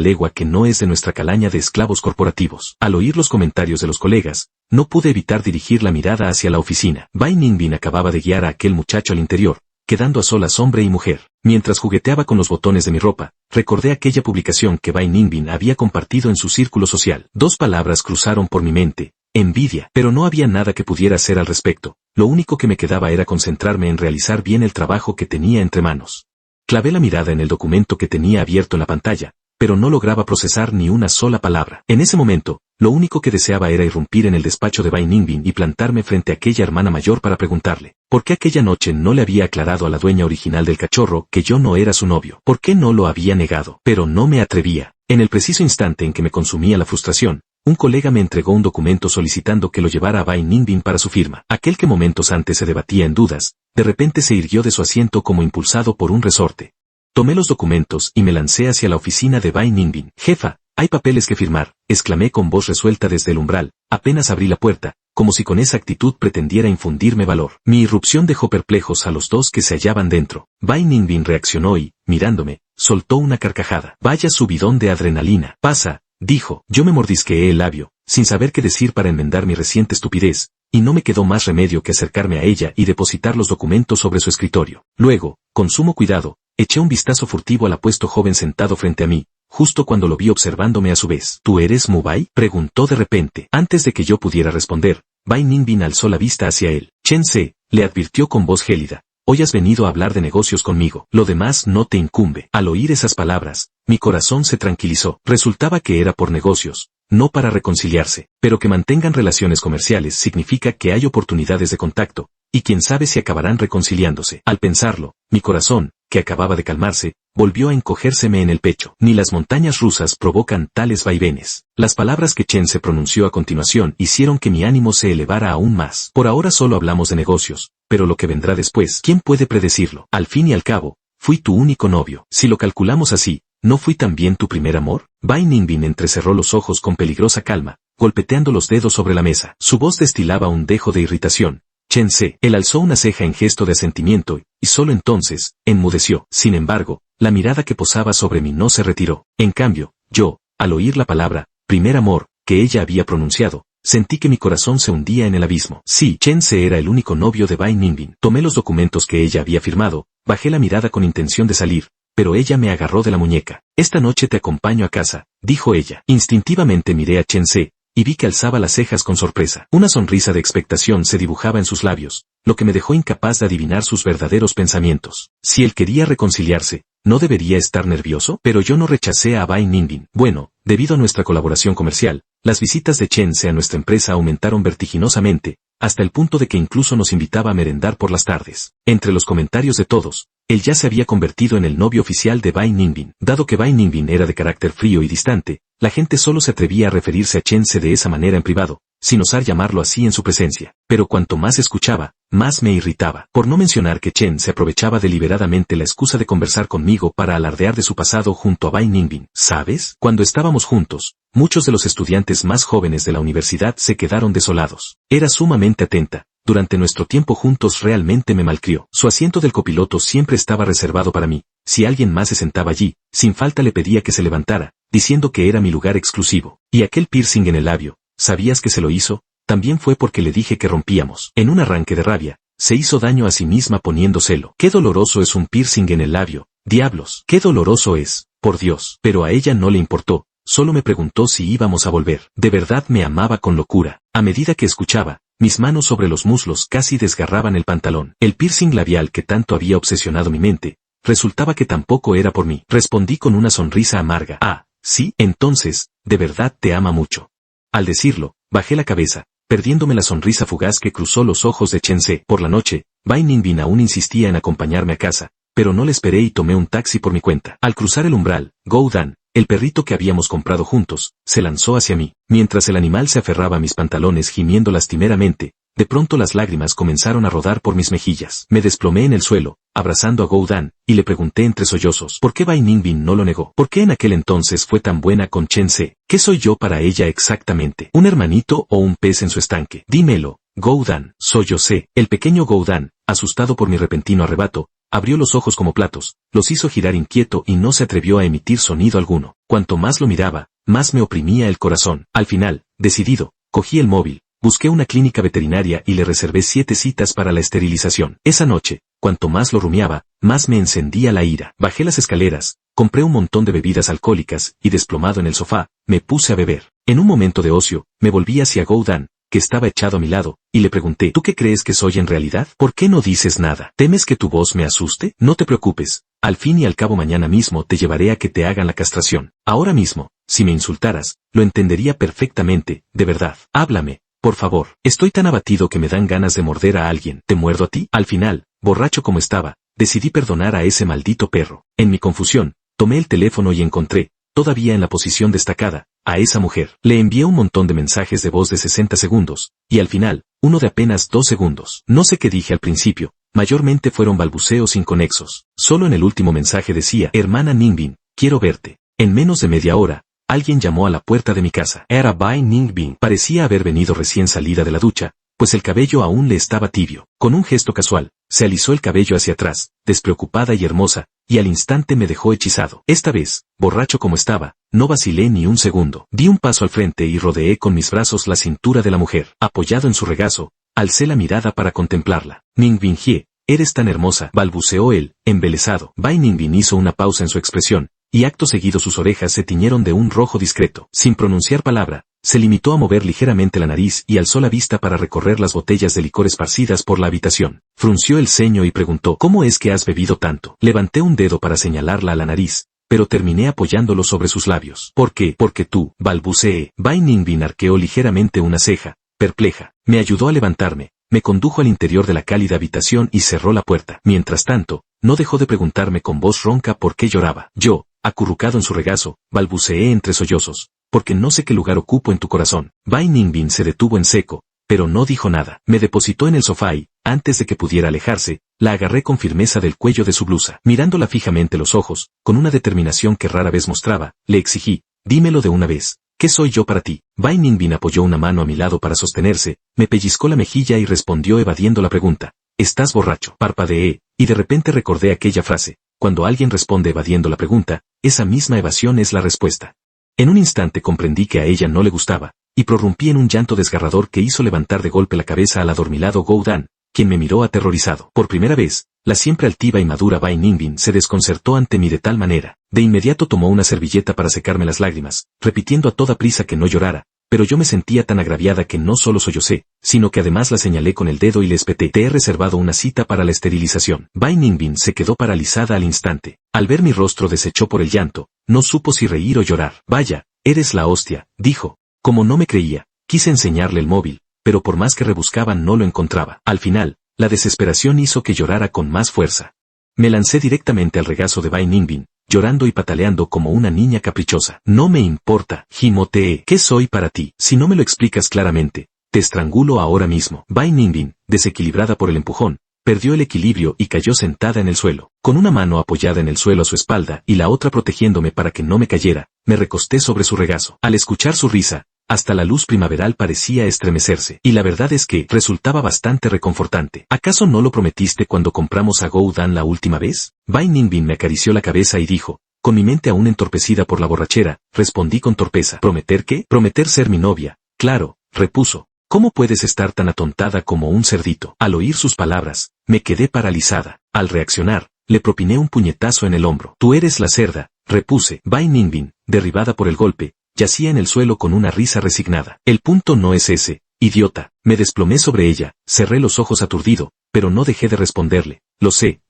legua que no es de nuestra calaña de esclavos corporativos. Al oír los comentarios de los colegas, no pude evitar dirigir la mirada hacia la oficina. Bai Ningbin acababa de guiar a aquel muchacho al interior, quedando a solas hombre y mujer. Mientras jugueteaba con los botones de mi ropa, recordé aquella publicación que Bai Ningbin había compartido en su círculo social. 2 palabras cruzaron por mi mente, envidia, pero no había nada que pudiera hacer al respecto. Lo único que me quedaba era concentrarme en realizar bien el trabajo que tenía entre manos. Clavé la mirada en el documento que tenía abierto en la pantalla, pero no lograba procesar ni una sola palabra. En ese momento, lo único que deseaba era irrumpir en el despacho de Bai Ningbin y plantarme frente a aquella hermana mayor para preguntarle, ¿por qué aquella noche no le había aclarado a la dueña original del cachorro que yo no era su novio? ¿Por qué no lo había negado? Pero no me atrevía. En el preciso instante en que me consumía la frustración, un colega me entregó un documento solicitando que lo llevara a Bai Ningbin para su firma. Aquel que momentos antes se debatía en dudas, de repente se irguió de su asiento como impulsado por un resorte. Tomé los documentos y me lancé hacia la oficina de Bai Ningbin. Jefa, hay papeles que firmar, exclamé con voz resuelta desde el umbral, apenas abrí la puerta, como si con esa actitud pretendiera infundirme valor. Mi irrupción dejó perplejos a los 2 que se hallaban dentro. Bai Ningbin reaccionó y, mirándome, soltó una carcajada. Vaya subidón de adrenalina. Pasa, dijo. Yo me mordisqueé el labio, sin saber qué decir para enmendar mi reciente estupidez, y no me quedó más remedio que acercarme a ella y depositar los documentos sobre su escritorio. Luego, con sumo cuidado, eché un vistazo furtivo al apuesto joven sentado frente a mí, justo cuando lo vi observándome a su vez. ¿Tú eres Mu Bai?, preguntó de repente. Antes de que yo pudiera responder, Bai Ningbin alzó la vista hacia él. Chen Se, le advirtió con voz gélida. Hoy has venido a hablar de negocios conmigo, lo demás no te incumbe. Al oír esas palabras, mi corazón se tranquilizó. Resultaba que era por negocios, no para reconciliarse, pero que mantengan relaciones comerciales significa que hay oportunidades de contacto, y quién sabe si acabarán reconciliándose. Al pensarlo, mi corazón, que acababa de calmarse, volvió a encogérseme en el pecho. Ni las montañas rusas provocan tales vaivenes. Las palabras que Chen se pronunció a continuación hicieron que mi ánimo se elevara aún más. Por ahora solo hablamos de negocios, pero lo que vendrá después, ¿quién puede predecirlo? Al fin y al cabo, fui tu único novio. Si lo calculamos así, ¿no fui también tu primer amor? Bai Ningbin entrecerró los ojos con peligrosa calma, golpeteando los dedos sobre la mesa. Su voz destilaba un dejo de irritación. Chen Se, él alzó una ceja en gesto de asentimiento, y solo entonces, enmudeció. Sin embargo, la mirada que posaba sobre mí no se retiró. En cambio, yo, al oír la palabra, primer amor, que ella había pronunciado, sentí que mi corazón se hundía en el abismo. Sí, Chen Se era el único novio de Bai Ningbin. Tomé los documentos que ella había firmado, bajé la mirada con intención de salir, pero ella me agarró de la muñeca. Esta noche te acompaño a casa, dijo ella. Instintivamente miré a Chen Se, y vi que alzaba las cejas con sorpresa. Una sonrisa de expectación se dibujaba en sus labios, lo que me dejó incapaz de adivinar sus verdaderos pensamientos. Si él quería reconciliarse, ¿no debería estar nervioso? Pero yo no rechacé a Bai Ningbin. Bueno, debido a nuestra colaboración comercial, las visitas de Chen Se a nuestra empresa aumentaron vertiginosamente, hasta el punto de que incluso nos invitaba a merendar por las tardes. Entre los comentarios de todos, él ya se había convertido en el novio oficial de Bai Ningbin. Dado que Bai Ningbin era de carácter frío y distante, la gente solo se atrevía a referirse a Chen Se de esa manera en privado, sin osar llamarlo así en su presencia. Pero cuanto más escuchaba, más me irritaba. Por no mencionar que Chen se aprovechaba deliberadamente la excusa de conversar conmigo para alardear de su pasado junto a Bai Ningbin. ¿Sabes? Cuando estábamos juntos, muchos de los estudiantes más jóvenes de la universidad se quedaron desolados. Era sumamente atenta. Durante nuestro tiempo juntos realmente me malcrió. Su asiento del copiloto siempre estaba reservado para mí. Si alguien más se sentaba allí, sin falta le pedía que se levantara, diciendo que era mi lugar exclusivo. Y aquel piercing en el labio, ¿sabías que se lo hizo? También fue porque le dije que rompíamos. En un arranque de rabia, se hizo daño a sí misma poniendo celo. Qué doloroso es un piercing en el labio. Diablos, qué doloroso es, por Dios. Pero a ella no le importó, solo me preguntó si íbamos a volver. De verdad me amaba con locura. A medida que escuchaba, mis manos sobre los muslos casi desgarraban el pantalón. El piercing labial que tanto había obsesionado mi mente, resultaba que tampoco era por mí. Respondí con una sonrisa amarga. Ah, sí, entonces, de verdad te ama mucho. Al decirlo, bajé la cabeza, perdiéndome la sonrisa fugaz que cruzó los ojos de Chen Se. Por la noche, Bai Ningbin aún insistía en acompañarme a casa, pero no le esperé y tomé un taxi por mi cuenta. Al cruzar el umbral, Gou Dan, el perrito que habíamos comprado juntos, se lanzó hacia mí. Mientras el animal se aferraba a mis pantalones gimiendo lastimeramente, de pronto las lágrimas comenzaron a rodar por mis mejillas. Me desplomé en el suelo, abrazando a Gou Dan, y le pregunté entre sollozos por qué Bai Ningbin no lo negó. ¿Por qué en aquel entonces fue tan buena con Chen Se? ¿Qué soy yo para ella exactamente? ¿Un hermanito o un pez en su estanque? Dímelo, Gou Dan. Sollocé. El pequeño Gou Dan, asustado por mi repentino arrebato, abrió los ojos como platos, los hizo girar inquieto y no se atrevió a emitir sonido alguno. Cuanto más lo miraba, más me oprimía el corazón. Al final, decidido, cogí el móvil, busqué una clínica veterinaria y le reservé 7 citas para la esterilización. Esa noche, cuanto más lo rumiaba, más me encendía la ira. Bajé las escaleras, compré un montón de bebidas alcohólicas y desplomado en el sofá, me puse a beber. En un momento de ocio, me volví hacia Gou Dan, que estaba echado a mi lado, y le pregunté, ¿tú qué crees que soy en realidad? ¿Por qué no dices nada? ¿Temes que tu voz me asuste? No te preocupes, al fin y al cabo mañana mismo te llevaré a que te hagan la castración. Ahora mismo, si me insultaras, lo entendería perfectamente, de verdad. Háblame, por favor. Estoy tan abatido que me dan ganas de morder a alguien. ¿Te muerdo a ti? Al final, borracho como estaba, decidí perdonar a ese maldito perro. En mi confusión, tomé el teléfono y encontré, todavía en la posición destacada, a esa mujer. Le envié un montón de mensajes de voz de 60 segundos, y al final, uno de apenas 2 segundos. No sé qué dije al principio, mayormente fueron balbuceos inconexos. Solo en el último mensaje decía, hermana Ningbin, quiero verte. En menos de media hora, alguien llamó a la puerta de mi casa. Era Bai Ningbin. Parecía haber venido recién salida de la ducha, pues el cabello aún le estaba tibio. Con un gesto casual, se alisó el cabello hacia atrás, despreocupada y hermosa, y al instante me dejó hechizado. Esta vez, borracho como estaba, no vacilé ni un segundo. Di un paso al frente y rodeé con mis brazos la cintura de la mujer. Apoyado en su regazo, Alcé la mirada para contemplarla. Ningbin Hye, eres tan hermosa, balbuceó él, embelesado. Bai Ningbin hizo una pausa en su expresión, y acto seguido sus orejas se tiñeron de un rojo discreto. Sin pronunciar palabra, se limitó a mover ligeramente la nariz y alzó la vista para recorrer las botellas de licor esparcidas por la habitación. Frunció el ceño y preguntó, ¿cómo es que has bebido tanto? Levanté un dedo para señalarla a la nariz, pero terminé apoyándolo sobre sus labios. ¿Por qué? Porque tú, balbuceé. Bai Ningbin arqueó ligeramente una ceja, perpleja. Me ayudó a levantarme, me condujo al interior de la cálida habitación y cerró la puerta. Mientras tanto, no dejó de preguntarme con voz ronca por qué lloraba. Yo, acurrucado en su regazo, balbuceé entre sollozos, porque no sé qué lugar ocupo en tu corazón. Bai Ningbin se detuvo en seco, pero no dijo nada. Me depositó en el sofá y, antes de que pudiera alejarse, la agarré con firmeza del cuello de su blusa. Mirándola fijamente los ojos, con una determinación que rara vez mostraba, le exigí, dímelo de una vez. ¿Qué soy yo para ti? Bai Ningbin apoyó una mano a mi lado para sostenerse, me pellizcó la mejilla y respondió evadiendo la pregunta. ¿Estás borracho? Parpadeé, y de repente recordé aquella frase. Cuando alguien responde evadiendo la pregunta, esa misma evasión es la respuesta. En un instante comprendí que a ella no le gustaba, y prorrumpí en un llanto desgarrador que hizo levantar de golpe la cabeza al adormilado Gou Dan, quien me miró aterrorizado. Por primera vez, la siempre altiva y madura Bai Ningbin se desconcertó ante mí de tal manera. De inmediato tomó una servilleta para secarme las lágrimas, repitiendo a toda prisa que no llorara, pero yo me sentía tan agraviada que no solo sollocé, sino que además la señalé con el dedo y le espeté. Te he reservado una cita para la esterilización. Bai Ningbin se quedó paralizada al instante. Al ver mi rostro desechó por el llanto, no supo si reír o llorar. Vaya, eres la hostia, dijo. Como no me creía, quise enseñarle el móvil, pero por más que rebuscaba no lo encontraba. Al final, la desesperación hizo que llorara con más fuerza. Me lancé directamente al regazo de Bai Ningbin, llorando y pataleando como una niña caprichosa. No me importa, gimoteé. ¿Qué soy para ti? Si no me lo explicas claramente, te estrangulo ahora mismo. Bai Ningbin, desequilibrada por el empujón, perdió el equilibrio y cayó sentada en el suelo. Con una mano apoyada en el suelo a su espalda y la otra protegiéndome para que no me cayera, me recosté sobre su regazo. Al escuchar su risa, hasta la luz primaveral parecía estremecerse, y la verdad es que resultaba bastante reconfortante. ¿Acaso no lo prometiste cuando compramos a Gou Dan la última vez? Bai Ningbin me acarició la cabeza y dijo, con mi mente aún entorpecida por la borrachera, respondí con torpeza. ¿Prometer qué? Prometer ser mi novia. Claro, repuso. ¿Cómo puedes estar tan atontada como un cerdito? Al oír sus palabras, me quedé paralizada. Al reaccionar, le propiné un puñetazo en el hombro. Tú eres la cerda, repuse. Bai Ningbin, derribada por el golpe, yacía en el suelo con una risa resignada. El punto no es ese, idiota. Me desplomé sobre ella, cerré los ojos aturdido, pero no dejé de responderle. Lo sé,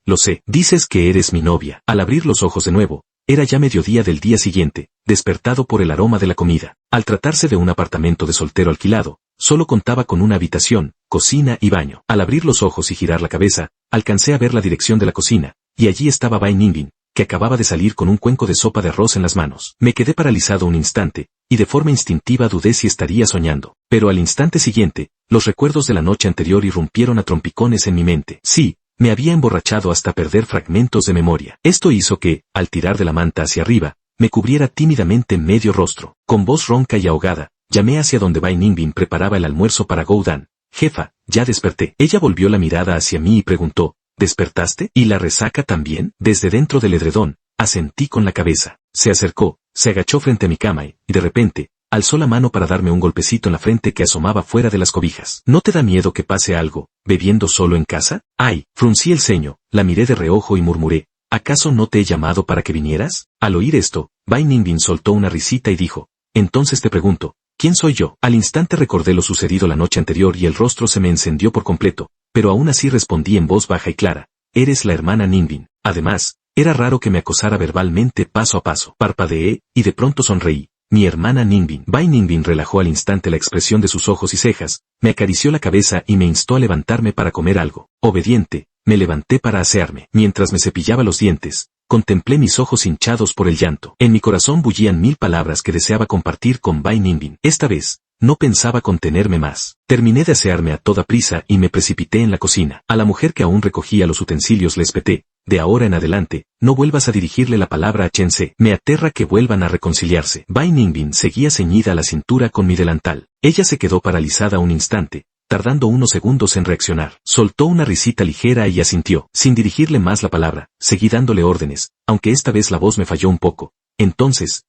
dices que eres mi novia. Al abrir los ojos de nuevo, era ya mediodía del día siguiente, despertado por el aroma de la comida. Al tratarse de un apartamento de soltero alquilado, solo contaba con una habitación, cocina y baño. Al abrir los ojos y girar la cabeza, alcancé a ver la dirección de la cocina, y allí estaba Bai Ningbin, que acababa de salir con un cuenco de sopa de arroz en las manos. Me quedé paralizado un instante, y de forma instintiva dudé si estaría soñando. Pero al instante siguiente, los recuerdos de la noche anterior irrumpieron a trompicones en mi mente. Sí, me había emborrachado hasta perder fragmentos de memoria. Esto hizo que, al tirar de la manta hacia arriba, me cubriera tímidamente medio rostro. Con voz ronca y ahogada, llamé hacia donde Bai Ningbin preparaba el almuerzo para Gou Dan. Jefa, ya desperté. Ella volvió la mirada hacia mí y preguntó, ¿despertaste? ¿Y la resaca también? Desde dentro del edredón, asentí con la cabeza. Se acercó, se agachó frente a mi cama y, de repente, alzó la mano para darme un golpecito en la frente que asomaba fuera de las cobijas. ¿No te da miedo que pase algo, bebiendo solo en casa? Ay, fruncí el ceño, la miré de reojo y murmuré, ¿acaso no te he llamado para que vinieras? Al oír esto, Bai Ningbin soltó una risita y dijo, entonces te pregunto, ¿quién soy yo? Al instante recordé lo sucedido la noche anterior y el rostro se me encendió por completo, pero aún así respondí en voz baja y clara, eres la hermana Ningbin. Además, era raro que me acosara verbalmente paso a paso. Parpadeé, y de pronto sonreí. Mi hermana Ningbin. Bai Ningbin relajó al instante la expresión de sus ojos y cejas, me acarició la cabeza y me instó a levantarme para comer algo. Obediente, me levanté para asearme. Mientras me cepillaba los dientes, contemplé mis ojos hinchados por el llanto. En mi corazón bullían 1000 palabras que deseaba compartir con Bai Ningbin. Esta vez, no pensaba contenerme más. Terminé de asearme a toda prisa y me precipité en la cocina. A la mujer que aún recogía los utensilios le espeté, de ahora en adelante, no vuelvas a dirigirle la palabra a Chen Se. Me aterra que vuelvan a reconciliarse. Bai Ningbin seguía ceñida a la cintura con mi delantal. Ella se quedó paralizada un instante, tardando unos segundos en reaccionar. Soltó una risita ligera y asintió. Sin dirigirle más la palabra, seguí dándole órdenes, aunque esta vez la voz me falló un poco. Entonces,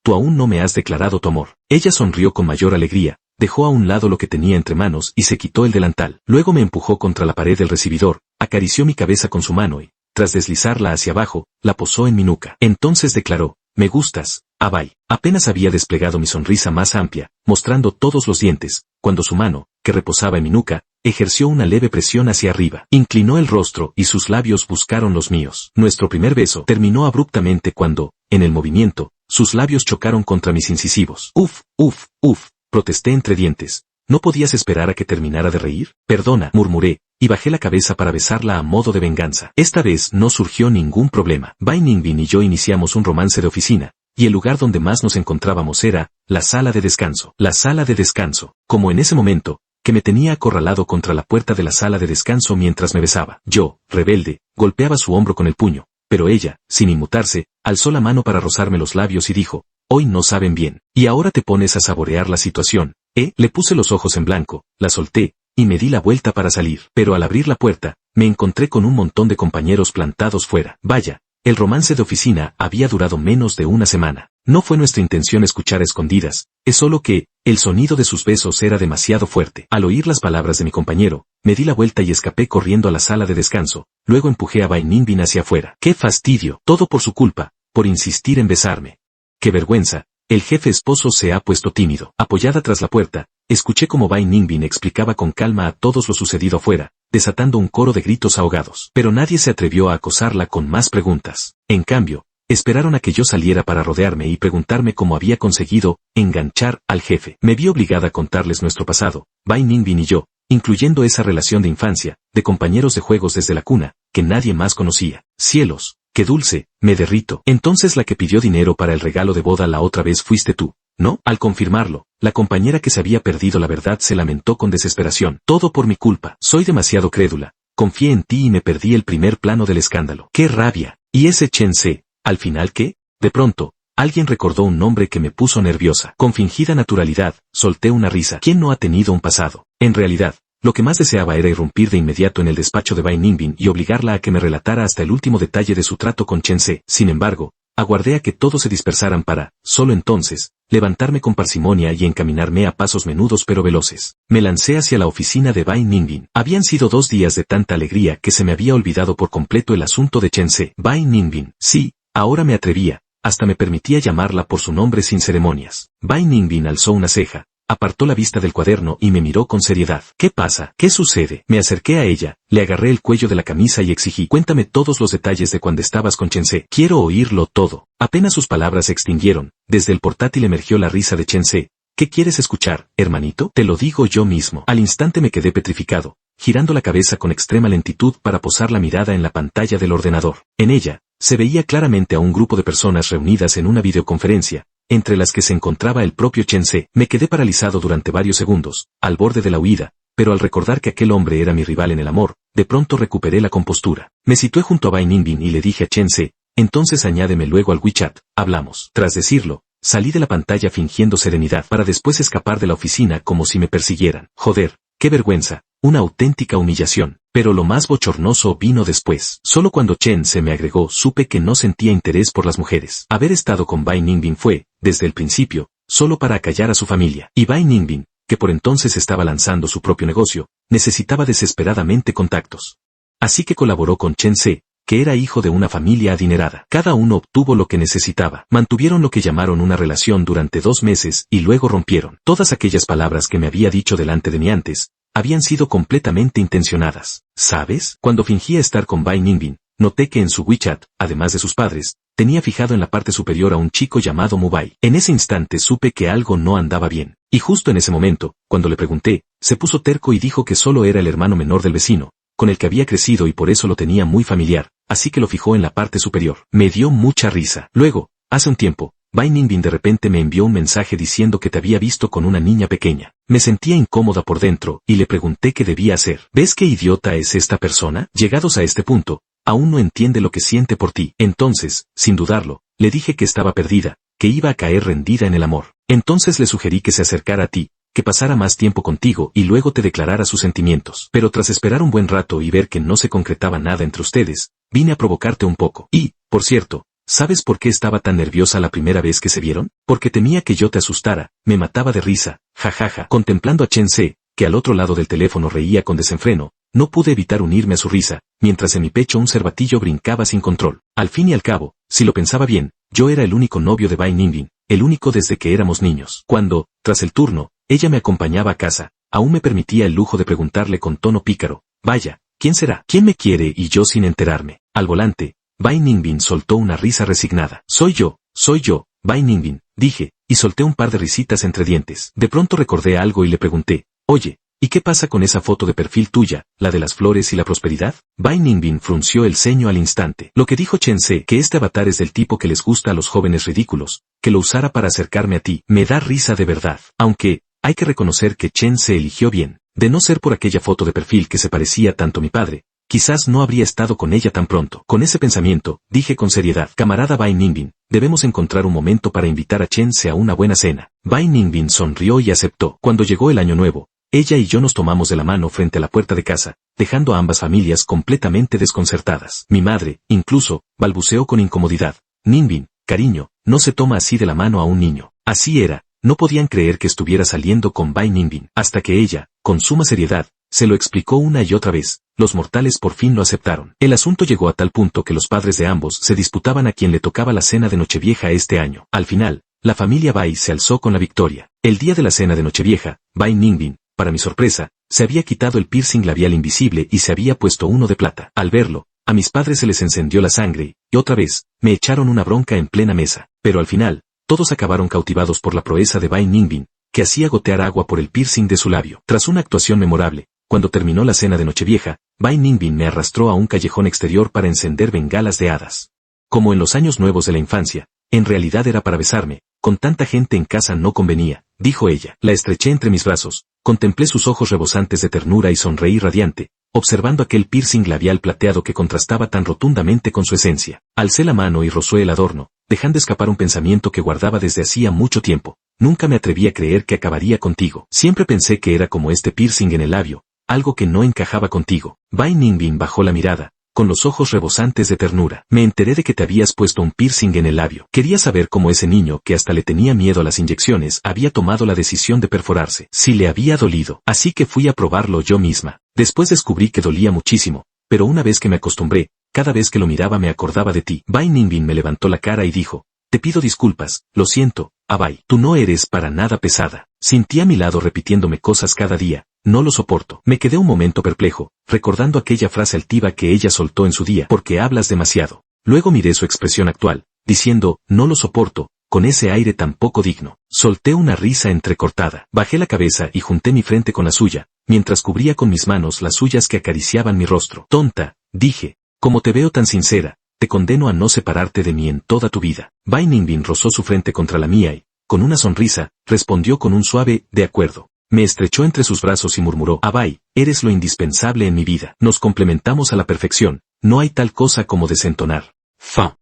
tú aún no me has declarado tu amor. Ella sonrió con mayor alegría, dejó a un lado lo que tenía entre manos y se quitó el delantal. Luego me empujó contra la pared del recibidor, acarició mi cabeza con su mano y, tras deslizarla hacia abajo, la posó en mi nuca. Entonces declaró: «Me gustas, Abay». Apenas había desplegado mi sonrisa más amplia, mostrando todos los dientes, cuando su mano, que reposaba en mi nuca, ejerció una leve presión hacia arriba. Inclinó el rostro y sus labios buscaron los míos. Nuestro primer beso terminó abruptamente cuando, en el movimiento, sus labios chocaron contra mis incisivos. «Uf, uf, uf», protesté entre dientes. ¿No podías esperar a que terminara de reír? «Perdona», murmuré, y bajé la cabeza para besarla a modo de venganza. Esta vez no surgió ningún problema. Bai Ningbin y yo iniciamos un romance de oficina, y el lugar donde más nos encontrábamos era la sala de descanso. La sala de descanso, como en ese momento, que me tenía acorralado contra la puerta de la sala de descanso mientras me besaba. Yo, rebelde, golpeaba su hombro con el puño, pero ella, sin inmutarse, alzó la mano para rozarme los labios y dijo: «Hoy no saben bien. Y ahora te pones a saborear la situación, ¿eh?» Le puse los ojos en blanco, la solté, y me di la vuelta para salir. Pero al abrir la puerta, me encontré con un montón de compañeros plantados fuera. Vaya, el romance de oficina había durado menos de una semana. No fue nuestra intención escuchar a escondidas, es solo que, el sonido de sus besos era demasiado fuerte. Al oír las palabras de mi compañero, me di la vuelta y escapé corriendo a la sala de descanso, luego empujé a Bai Ningbin hacia afuera. ¡Qué fastidio! Todo por su culpa, por insistir en besarme. ¡Qué vergüenza! El jefe esposo se ha puesto tímido. Apoyada tras la puerta, escuché como Bai Ningbin explicaba con calma a todos lo sucedido afuera, desatando un coro de gritos ahogados. Pero nadie se atrevió a acosarla con más preguntas. En cambio, esperaron a que yo saliera para rodearme y preguntarme cómo había conseguido enganchar al jefe. Me vi obligada a contarles nuestro pasado, Bai Ningbin y yo, incluyendo esa relación de infancia, de compañeros de juegos desde la cuna, que nadie más conocía. Cielos, qué dulce, me derrito. Entonces la que pidió dinero para el regalo de boda la otra vez fuiste tú, ¿no? Al confirmarlo, la compañera que se había perdido la verdad se lamentó con desesperación. Todo por mi culpa. Soy demasiado crédula. Confié en ti y me perdí el primer plano del escándalo. ¡Qué rabia! ¿Y ese Chen Se, al final qué? De pronto, alguien recordó un nombre que me puso nerviosa. Con fingida naturalidad, solté una risa. ¿Quién no ha tenido un pasado? En realidad, lo que más deseaba era irrumpir de inmediato en el despacho de Bai Ningbin y obligarla a que me relatara hasta el último detalle de su trato con Chen Se. Sin embargo, aguardé a que todos se dispersaran para, solo entonces, levantarme con parsimonia y encaminarme a pasos menudos pero veloces. Me lancé hacia la oficina de Bai Ningbin. Habían sido 2 días de tanta alegría que se me había olvidado por completo el asunto de Chen Se. Bai Ningbin. Sí, ahora me atrevía, hasta me permitía llamarla por su nombre sin ceremonias. Bai Ningbin alzó una ceja, apartó la vista del cuaderno y me miró con seriedad. ¿Qué pasa? ¿Qué sucede? Me acerqué a ella, le agarré el cuello de la camisa y exigí: «Cuéntame todos los detalles de cuando estabas con Chen Se. Quiero oírlo todo». Apenas sus palabras se extinguieron, desde el portátil emergió la risa de Chen Se. «¿Qué quieres escuchar, hermanito? Te lo digo yo mismo». Al instante me quedé petrificado, girando la cabeza con extrema lentitud para posar la mirada en la pantalla del ordenador. En ella, se veía claramente a un grupo de personas reunidas en una videoconferencia, entre las que se encontraba el propio Chen Se. Me quedé paralizado durante varios segundos, al borde de la huida, pero al recordar que aquel hombre era mi rival en el amor, de pronto recuperé la compostura. Me situé junto a Bai Ningbin y le dije a Chen Se: «Entonces añádeme luego al WeChat, hablamos». Tras decirlo, salí de la pantalla fingiendo serenidad para después escapar de la oficina como si me persiguieran. Joder, qué vergüenza, una auténtica humillación. Pero lo más bochornoso vino después. Solo cuando Chen Se me agregó supe que no sentía interés por las mujeres. Haber estado con Bai Ningbin fue, desde el principio, solo para acallar a su familia. Y Bai Ningbin, que por entonces estaba lanzando su propio negocio, necesitaba desesperadamente contactos. Así que colaboró con Chen Se, que era hijo de una familia adinerada. Cada uno obtuvo lo que necesitaba. Mantuvieron lo que llamaron una relación durante 2 meses y luego rompieron. Todas aquellas palabras que me había dicho delante de mí antes, habían sido completamente intencionadas. ¿Sabes? Cuando fingía estar con Bai Ningbin, noté que en su WeChat, además de sus padres, tenía fijado en la parte superior a un chico llamado Mubai. En ese instante supe que algo no andaba bien. Y justo en ese momento, cuando le pregunté, se puso terco y dijo que solo era el hermano menor del vecino, con el que había crecido y por eso lo tenía muy familiar, así que lo fijó en la parte superior. Me dio mucha risa. Luego, hace un tiempo, Bai Ningbin de repente me envió un mensaje diciendo que te había visto con una niña pequeña. Me sentía incómoda por dentro y le pregunté qué debía hacer. ¿Ves qué idiota es esta persona? Llegados a este punto, aún no entiende lo que siente por ti. Entonces, sin dudarlo, le dije que estaba perdida, que iba a caer rendida en el amor. Entonces le sugerí que se acercara a ti, que pasara más tiempo contigo y luego te declarara sus sentimientos. Pero tras esperar un buen rato y ver que no se concretaba nada entre ustedes, vine a provocarte un poco. Y, por cierto, ¿Sabes por qué estaba tan nerviosa la primera vez que se vieron? Porque temía que yo te asustara, me mataba de risa, jajaja. Contemplando a Chen Se, que al otro lado del teléfono reía con desenfreno, no pude evitar unirme a su risa, mientras en mi pecho un cervatillo brincaba sin control. Al fin y al cabo, si lo pensaba bien, yo era el único novio de Bai Ningbin, el único desde que éramos niños. Cuando, tras el turno, ella me acompañaba a casa, aún me permitía el lujo de preguntarle con tono pícaro, vaya, ¿quién será? ¿Quién me quiere? Y yo sin enterarme. Al volante, Bai Ningbin soltó una risa resignada. Soy yo, Bai Ningbin, dije, y solté un par de risitas entre dientes. De pronto recordé algo y le pregunté, oye, ¿y qué pasa con esa foto de perfil tuya, la de las flores y la prosperidad? Bai Ningbin frunció el ceño al instante. Lo que dijo Chen Se, que este avatar es del tipo que les gusta a los jóvenes ridículos, que lo usara para acercarme a ti, me da risa de verdad. Aunque, hay que reconocer que Chen Se eligió bien. De no ser por aquella foto de perfil que se parecía tanto a mi padre, quizás no habría estado con ella tan pronto. Con ese pensamiento, dije con seriedad, camarada Bai Ningbin, debemos encontrar un momento para invitar a Chen Se a una buena cena. Bai Ningbin sonrió y aceptó. Cuando llegó el año nuevo, ella y yo nos tomamos de la mano frente a la puerta de casa, dejando a ambas familias completamente desconcertadas. Mi madre, incluso, balbuceó con incomodidad. Ningbin, cariño, no se toma así de la mano a un niño. Así era, no podían creer que estuviera saliendo con Bai Ningbin, hasta que ella, con suma seriedad, se lo explicó una y otra vez. Los mortales por fin lo aceptaron. El asunto llegó a tal punto que los padres de ambos se disputaban a quién le tocaba la cena de Nochevieja este año. Al final, la familia Bai se alzó con la victoria. El día de la cena de Nochevieja, Bai Ningbin, para mi sorpresa, se había quitado el piercing labial invisible y se había puesto uno de plata. Al verlo, a mis padres se les encendió la sangre, y otra vez, me echaron una bronca en plena mesa. Pero al final, todos acabaron cautivados por la proeza de Bai Ningbin, que hacía gotear agua por el piercing de su labio. Tras una actuación memorable, cuando terminó la cena de Nochevieja, Bai Ningbin me arrastró a un callejón exterior para encender bengalas de hadas. Como en los años nuevos de la infancia, en realidad era para besarme, con tanta gente en casa no convenía, dijo ella. La estreché entre mis brazos, contemplé sus ojos rebosantes de ternura y sonreí radiante, observando aquel piercing labial plateado que contrastaba tan rotundamente con su esencia. Alcé la mano y rozó el adorno, dejando escapar un pensamiento que guardaba desde hacía mucho tiempo. Nunca me atreví a creer que acabaría contigo. Siempre pensé que era como este piercing en el labio, algo que no encajaba contigo. Bai Ningbin bajó la mirada, con los ojos rebosantes de ternura. Me enteré de que te habías puesto un piercing en el labio. Quería saber cómo ese niño que hasta le tenía miedo a las inyecciones había tomado la decisión de perforarse. Si le había dolido. Así que fui a probarlo yo misma. Después descubrí que dolía muchísimo, pero una vez que me acostumbré, cada vez que lo miraba me acordaba de ti. Bai Ningbin me levantó la cara y dijo, te pido disculpas, lo siento, Bai, tú no eres para nada pesada. Sentí a mi lado repitiéndome cosas cada día. No lo soporto. Me quedé un momento perplejo, recordando aquella frase altiva que ella soltó en su día, porque hablas demasiado. Luego miré su expresión actual, diciendo, no lo soporto, con ese aire tan poco digno. Solté una risa entrecortada. Bajé la cabeza y junté mi frente con la suya, mientras cubría con mis manos las suyas que acariciaban mi rostro. Tonta, dije, como te veo tan sincera, te condeno a no separarte de mí en toda tu vida. Bai Ningbin rozó su frente contra la mía y, con una sonrisa, respondió con un suave, de acuerdo. Me estrechó entre sus brazos y murmuró, Bai, eres lo indispensable en mi vida. Nos complementamos a la perfección, no hay tal cosa como desentonar. Fa.